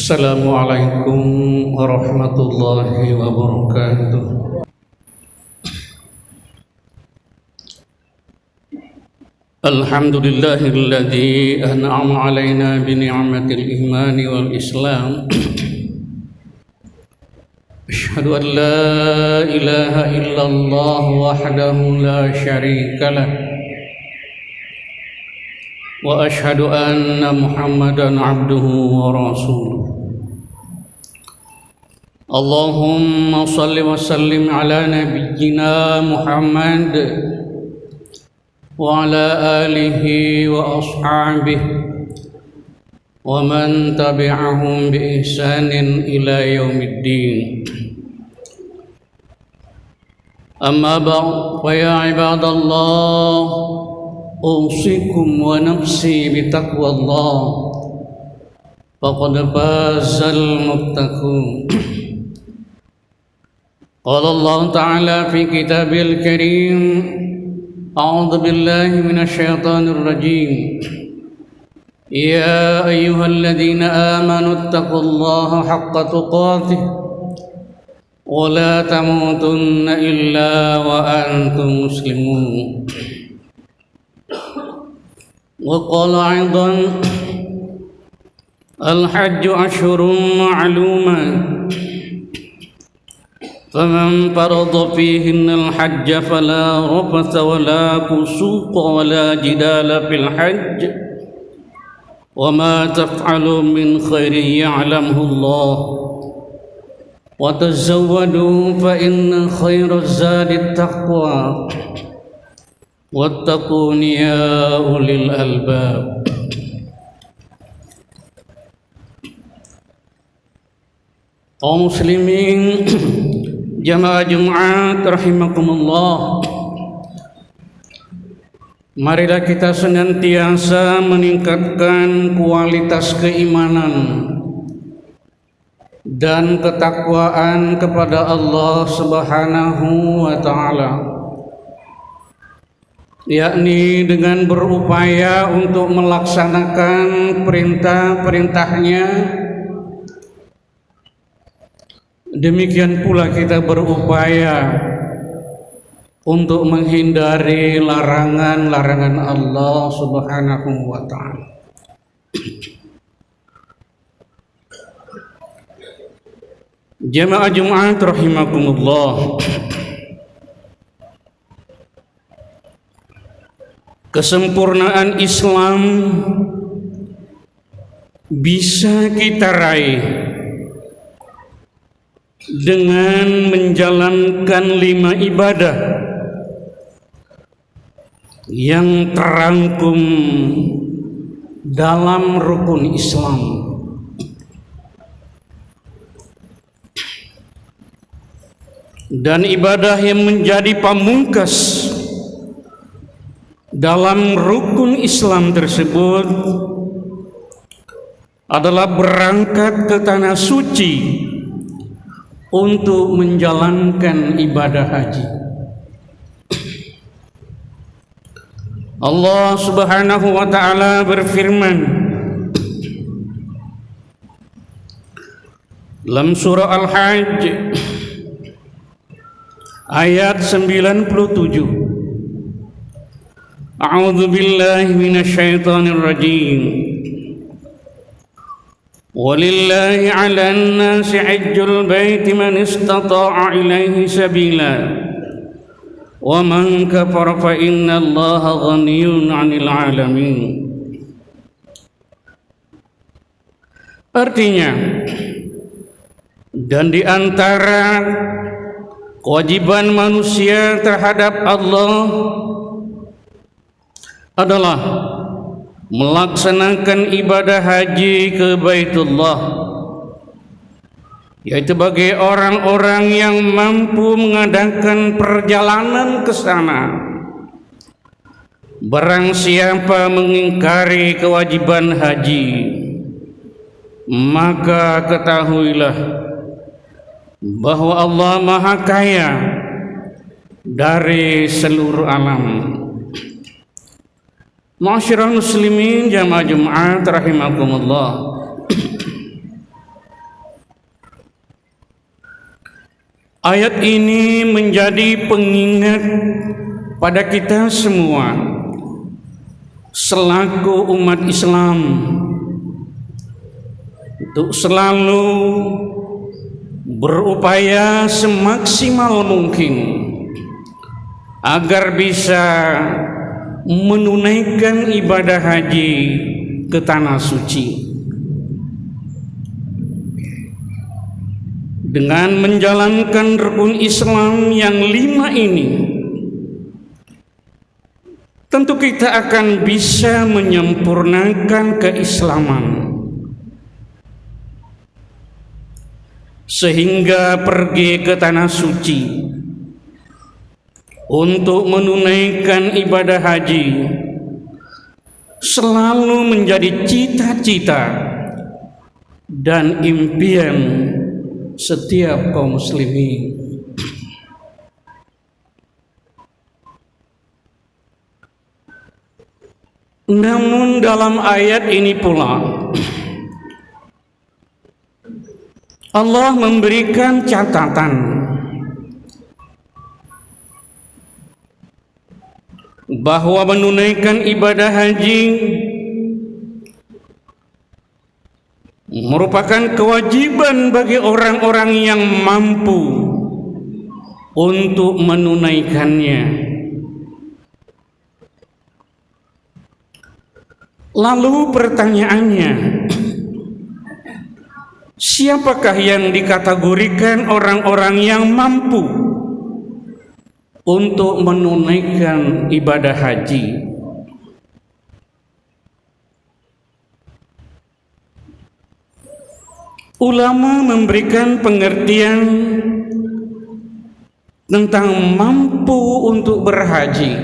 Assalamualaikum warahmatullahi wabarakatuh. Alhamdulillahilladzi an'ama alaina bi ni'matil imani wal islam. Asyhadu an la ilaha illallah wahdahu la syarika lah. Wa asyhadu anna Muhammadan abduhu wa rasuluh. Allahumma salli wa sallim ala nabiyyina Muhammad wa ala alihi wa ashabihi wa man tabi'ahum bi ihsanin ila yaumiddin. Amma ba'd, fa ya ibadallah, usikum wa nafsi bitaqwallah, faqad fazal muttaqun. Qala Allah Ta'ala fi kitabil karim, a'udzu billahi minasy syaithanir rajim. Ya ayyuhalladzina amanu taqullaha haqqa tuqatih wa la tamutunna illa wa antum muslimun. وقال أيضا الحج أشهر معلومات فمن فرض فيهن الحج فلا رفث ولا فسوق ولا جدال في الحج وما تفعلوا من خير يعلمه الله وتزودوا فإن خير الزاد التقوى واتقون يا أولي الألباب. Kaum muslimin jamaah Jumat rahimakumullah, marilah kita senantiasa meningkatkan kualitas keimanan dan ketakwaan kepada Allah Subhanahu wa Ta'ala, yakni dengan berupaya untuk melaksanakan perintah-perintahnya. Demikian pula kita berupaya untuk menghindari larangan-larangan Allah Subhanahu wa Ta'ala. Jamaah Jumat rahimakumullah, kesempurnaan Islam bisa kita raih dengan menjalankan 5 ibadah yang terangkum dalam rukun Islam. Dan ibadah yang menjadi pamungkas dalam rukun Islam tersebut adalah berangkat ke tanah suci untuk menjalankan ibadah haji. Allah Subhanahu wa Ta'ala berfirman dalam surah Al-Hajj ayat 97, A'udzu billahi minasy syaithanir rajim. Walillahi 'alan nasi 'ajjul baiti man istata'a ilaihi sabila wa man kafara fa innallaha ghaniyyun 'anil 'alamin. Artinya, dan di antara kewajiban manusia terhadap Allah adalah melaksanakan ibadah haji ke Baitullah, yaitu bagi orang-orang yang mampu mengadakan perjalanan ke sana. Barang siapa mengingkari kewajiban haji, maka ketahuilah bahwa Allah Maha Kaya dari seluruh alam. Ma'asyiral muslimin jamaah Jumat rahimakumullah, Ayat ini menjadi pengingat pada kita semua selaku umat Islam untuk selalu berupaya semaksimal mungkin agar bisa menunaikan ibadah haji ke tanah suci dengan menjalankan rukun Islam yang 5 ini. Tentu kita akan bisa menyempurnakan keislaman sehingga pergi ke tanah suci untuk menunaikan ibadah haji selalu menjadi cita-cita dan impian setiap kaum muslimin. Namun dalam ayat ini pula Allah memberikan catatan bahwa menunaikan ibadah haji merupakan kewajiban bagi orang-orang yang mampu untuk menunaikannya. Lalu pertanyaannya, siapakah yang dikategorikan orang-orang yang mampu untuk menunaikan ibadah haji? Ulama memberikan pengertian tentang mampu untuk berhaji.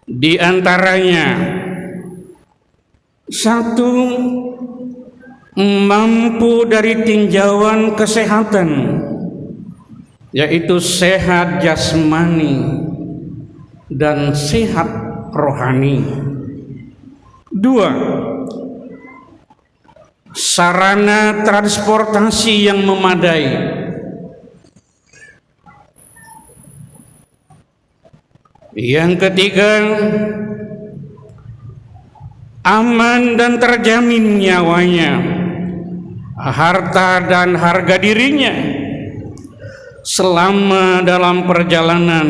Di antaranya, 1, mampu dari tinjauan kesehatan, yaitu sehat jasmani dan sehat rohani. 2, sarana transportasi yang memadai. 3, aman dan terjamin nyawanya, harta dan harga dirinya selama dalam perjalanan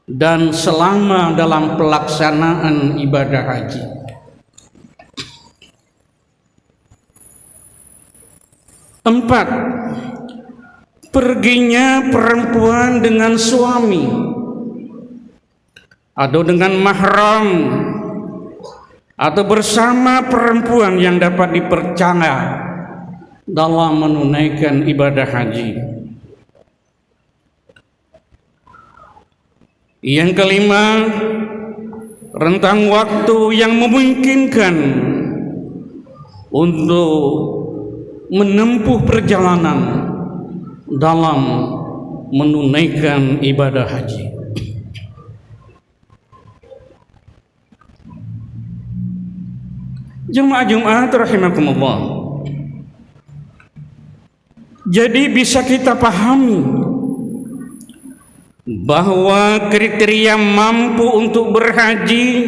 dan selama dalam pelaksanaan ibadah haji. 4, perginya perempuan dengan suami atau dengan mahram atau bersama perempuan yang dapat dipercaya dalam menunaikan ibadah haji. Yang 5, rentang waktu yang memungkinkan untuk menempuh perjalanan dalam menunaikan ibadah haji. Jemaah rahimakumullah. Jadi bisa kita pahami bahwa kriteria mampu untuk berhaji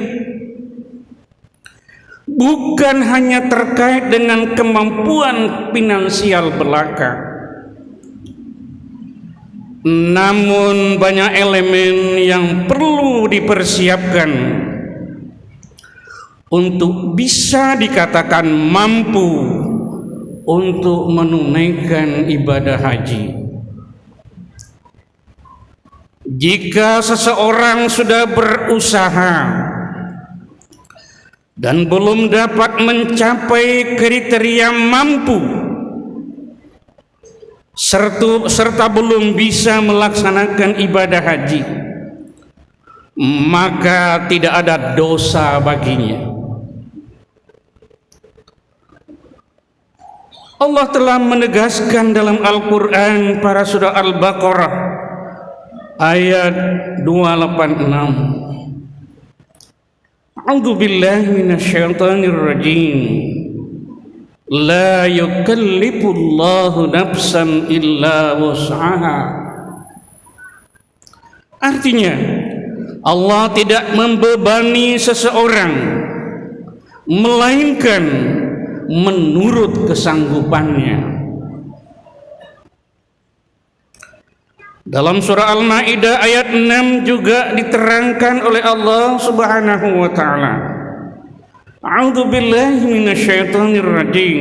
bukan hanya terkait dengan kemampuan finansial belaka, namun banyak elemen yang perlu dipersiapkan untuk bisa dikatakan mampu untuk menunaikan ibadah haji. Jika seseorang sudah berusaha dan belum dapat mencapai kriteria mampu serta belum bisa melaksanakan ibadah haji, maka tidak ada dosa baginya. Allah telah menegaskan dalam Al-Quran pada surah Al-Baqarah ayat 286. A'udzu billahi minasyaitonir rajim. La yukallifullahu nafsan illa wus'aha. Artinya, Allah tidak membebani seseorang melainkan menurut kesanggupannya. Dalam surah Al-Maidah ayat 6 juga diterangkan oleh Allah Subhanahu wa taala. A'udzu billahi minasyaitonir rajim.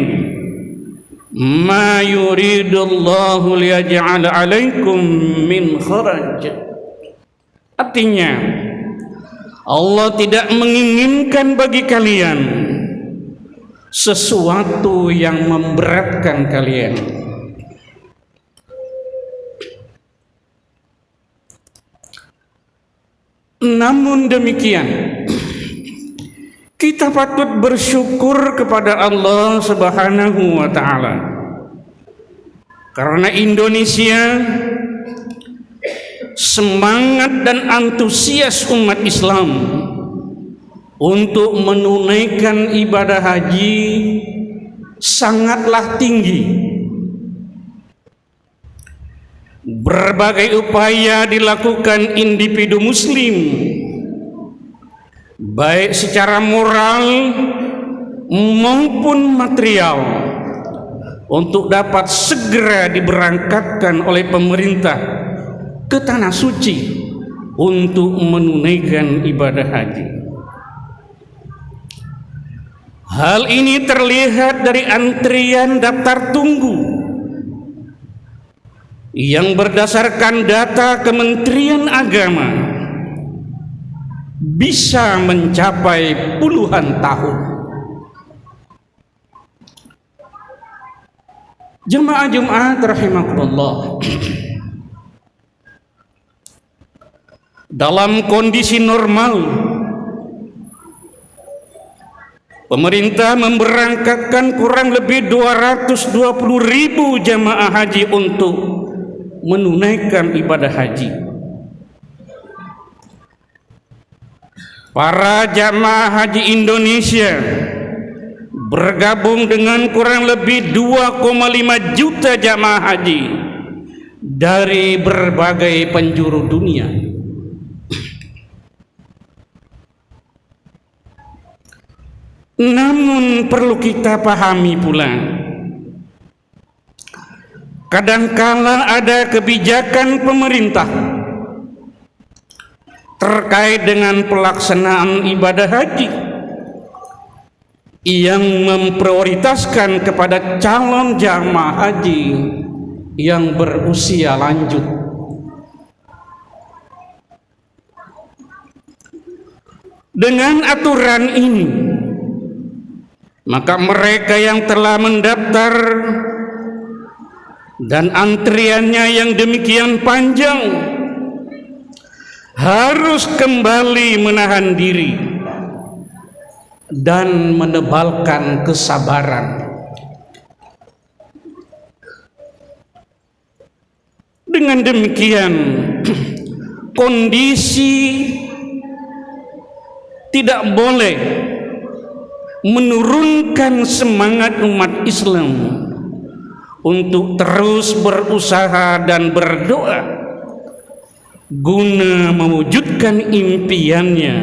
Ma yuridullahu liyaj'ala 'alaikum min kharaj. Artinya, Allah tidak menginginkan bagi kalian sesuatu yang memberatkan kalian. Namun demikian, kita patut bersyukur kepada Allah Subhanahu wa taala. Karena Indonesia, semangat dan antusias umat Islam untuk menunaikan ibadah haji sangatlah tinggi. Berbagai upaya dilakukan individu muslim, baik secara moral maupun material, untuk dapat segera diberangkatkan oleh pemerintah ke tanah suci untuk menunaikan ibadah haji. Hal ini terlihat dari antrian daftar tunggu yang berdasarkan data Kementerian Agama bisa mencapai puluhan tahun. Jemaah Jumat rahimakumullah, dalam kondisi normal pemerintah memberangkatkan kurang lebih 220.000 jamaah haji untuk menunaikan ibadah haji. Para jamaah haji Indonesia bergabung dengan kurang lebih 2,5 juta jamaah haji dari berbagai penjuru dunia. Namun perlu kita pahami pula, kadangkala ada kebijakan pemerintah terkait dengan pelaksanaan ibadah haji yang memprioritaskan kepada calon jamaah haji yang berusia lanjut. Dengan aturan ini, maka mereka yang telah mendaftar dan antriannya yang demikian panjang harus kembali menahan diri dan menebalkan kesabaran. Dengan demikian, kondisi tidak boleh menurunkan semangat umat Islam untuk terus berusaha dan berdoa guna mewujudkan impiannya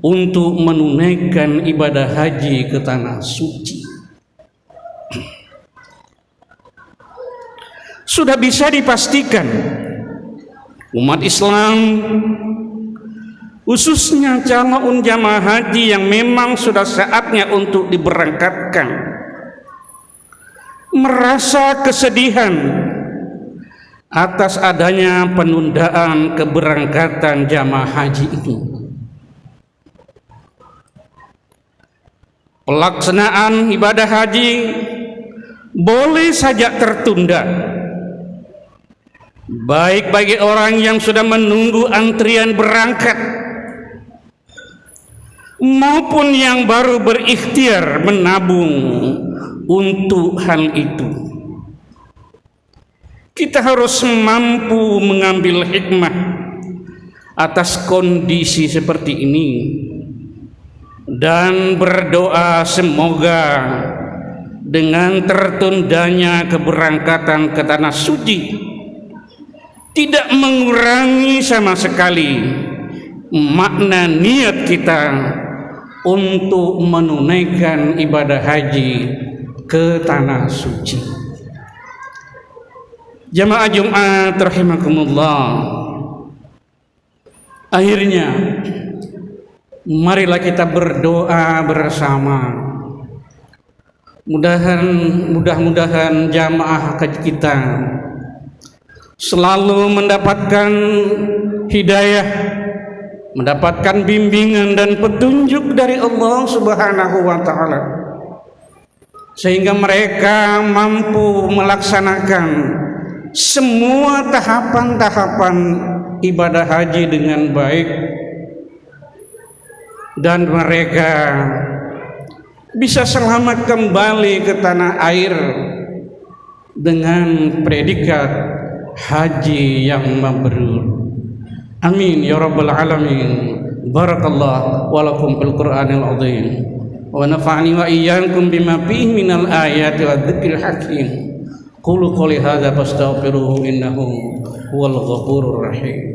untuk menunaikan ibadah haji ke tanah suci. Sudah bisa dipastikan umat Islam, khususnya calon jamaah haji yang memang sudah saatnya untuk diberangkatkan, merasa kesedihan atas adanya penundaan keberangkatan jamaah haji ini. Pelaksanaan ibadah haji boleh saja tertunda, baik bagi orang yang sudah menunggu antrian berangkat maupun yang baru berikhtiar menabung untuk hal itu. Kita harus mampu mengambil hikmah atas kondisi seperti ini dan berdoa semoga dengan tertundanya keberangkatan ke tanah suci tidak mengurangi sama sekali makna niat kita untuk menunaikan ibadah haji ke tanah suci. Jamaah Jumat rahimakumullah, akhirnya marilah kita berdoa bersama. Mudah-mudahan jamaah kita selalu mendapatkan hidayah, mendapatkan bimbingan dan petunjuk dari Allah Subhanahu wa taala, sehingga mereka mampu melaksanakan semua tahapan-tahapan ibadah haji dengan baik, dan mereka bisa selamat kembali ke tanah air dengan predikat haji yang mabrur. Amin ya rabbal alamin. Barakallah walakum fil Qur'anil azim wa nafa'ani wa iyyakum bima fihi minal ayati wadh-dhikril hakim. Qulu qouli hadza fastaghfiruhu innahu huwal ghafurur rahim.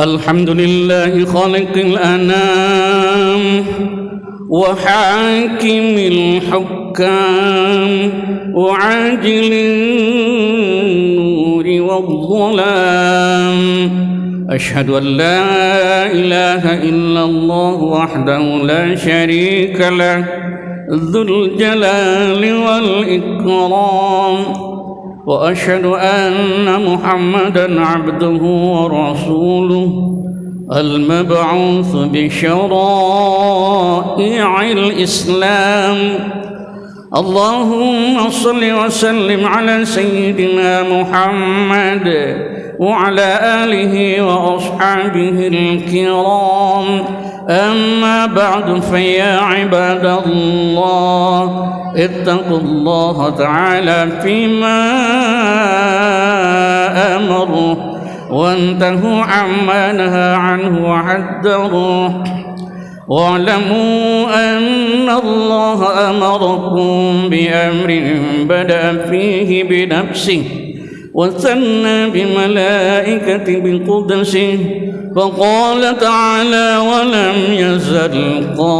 Alhamdulillahi khaliqil anam wa hakimil hukam wa ajilin nuri wadh-dhulam. Ashhadu an la ilaha illallah wahdahu la syarika lah dzul jalali wal ikram. وأشهد أن محمدًا عبده ورسوله المبعوث بشرائع الإسلام. اللهم صل وسلم على سيدنا محمد وعلى آله وأصحابه الكرام. أما بعد فيا عباد الله اتقوا الله تعالى فيما أمره وانتهوا عما نهى عنه وحذره. واعلموا أن الله أمركم بأمر بدأ فيه بنفسه وثنى بملائكة بقدسه فقال تعالى ولم يزل قائلا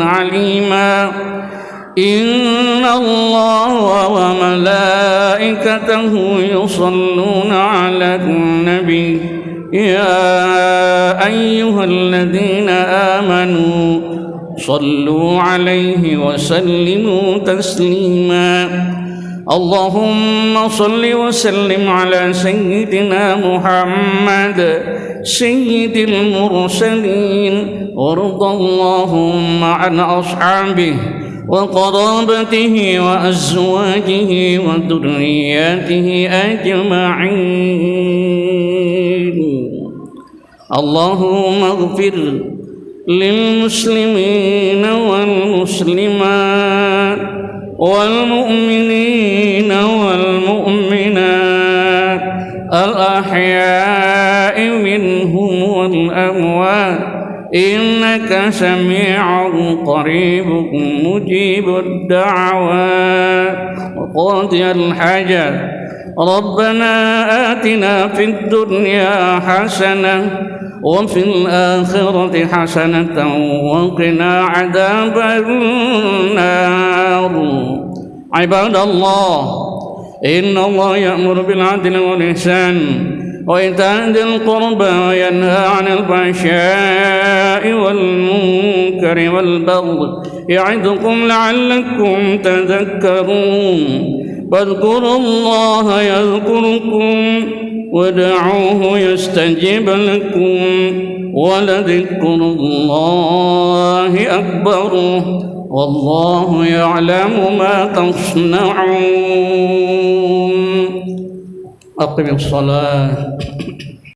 عليما إن الله وملائكته يصلون على النبي يا أيها الذين آمنوا صلوا عليه وسلموا تسليما. اللهم صل وسلم على سيدنا محمد سيد المرسلين وارض اللهم عن أصحابه وقرابته وأزواجه وذرياته أجمعين. اللهم اغفر للمسلمين والمسلمات والمؤمنين والمؤمنات الأحياء منهم والأموات إنك سميع قريب مجيب الدعوات وقاضي الحاجات. ربنا آتنا في الدنيا حسنة وفي الآخرة حسنة وقنا عذاب النار. عباد الله إن الله يأمر بالعدل والإحسان وإيتاء ذي القربى وينهى عن الفحشاء والمنكر والبغي يعظكم لعلكم تذكرون. فاذكروا الله يذكركم وادعوه يستجب لكم ولذكر الله أكبر والله يعلم ما تصنعون. أقم الصلاة